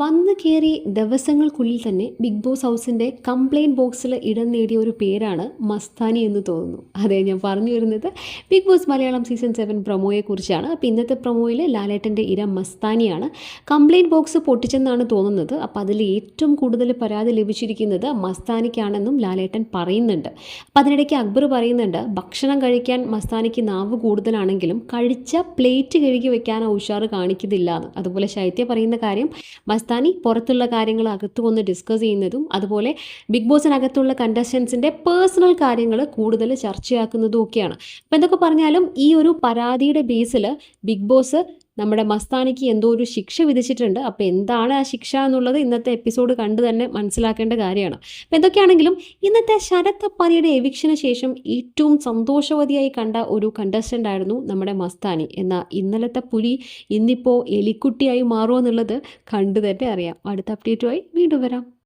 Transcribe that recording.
വന്ന് കയറി ദിവസങ്ങൾക്കുള്ളിൽ തന്നെ ബിഗ് ബോസ് ഹൗസിൻ്റെ കംപ്ലയിൻറ്റ് ബോക്സിൽ ഇടം നേടിയ ഒരു പേരാണ് മസ്താനി എന്ന് തോന്നുന്നു. അതെ, ഞാൻ പറഞ്ഞു വരുന്നത് ബിഗ് ബോസ് മലയാളം സീസൺ 7 പ്രൊമോയെക്കുറിച്ചാണ്. അപ്പോൾ ഇന്നത്തെ പ്രൊമോയിൽ ലാലേട്ടൻ്റെ ഇര മസ്താനിയാണ്. കംപ്ലയിൻറ്റ് ബോക്സ് പൊട്ടിച്ചെന്നാണ് തോന്നുന്നത്. അപ്പോൾ അതിൽ ഏറ്റവും കൂടുതൽ പരാതി ലഭിച്ചിരിക്കുന്നത് മസ്താനിക്കാണെന്നും ലാലേട്ടൻ പറയുന്നുണ്ട്. അപ്പോൾ അതിനിടയ്ക്ക് അക്ബർ പറയുന്നുണ്ട്, ഭക്ഷണം കഴിക്കാൻ മസ്താനിക്ക് നാവ് കൂടുതലാണെങ്കിലും കഴിച്ച പ്ലേറ്റ് കഴുകി വെക്കാൻ ഉഷാറ് കാണിക്കുന്നില്ല എന്ന്. അതുപോലെ ശൈത്യ പറയുന്ന കാര്യം, മസ്താനി പുറത്തുള്ള കാര്യങ്ങൾ അകത്ത് വന്ന് ഡിസ്കസ് ചെയ്യുന്നതും അതുപോലെ ബിഗ് ബോസിനകത്തുള്ള കണ്ടസ്റ്റൻസിൻ്റെ പേഴ്സണൽ കാര്യങ്ങൾ കൂടുതൽ ചർച്ചയാക്കുന്നതും ഒക്കെയാണ്. അപ്പോൾ എന്തൊക്കെ പറഞ്ഞാലും ഈ ഒരു പരാതിയുടെ ബേസിൽ ബിഗ് ബോസ് നമ്മുടെ മസ്താനിക്ക് എന്തോ ഒരു ശിക്ഷ വിധിച്ചിട്ടുണ്ട്. അപ്പോൾ എന്താണ് ആ ശിക്ഷ എന്നുള്ളത് ഇന്നത്തെ എപ്പിസോഡ് കണ്ട് തന്നെ മനസ്സിലാക്കേണ്ട കാര്യമാണ്. അപ്പോൾ എന്തൊക്കെയാണെങ്കിലും ഇന്നത്തെ ശരത് അപ്പാനിയുടെ എവിക്ഷന് ശേഷം ഏറ്റവും സന്തോഷവതിയായി കണ്ട ഒരു കണ്ടസ്റ്റൻ്റ് ആയിരുന്നു നമ്മുടെ മസ്താനി. എന്നാൽ ഇന്നലത്തെ പുലി ഇന്നിപ്പോൾ എലിക്കുട്ടിയായി മാറുമോ എന്നുള്ളത് കണ്ടു തന്നെ അറിയാം. അടുത്ത അപ്ഡേറ്റുമായി വീണ്ടും വരാം.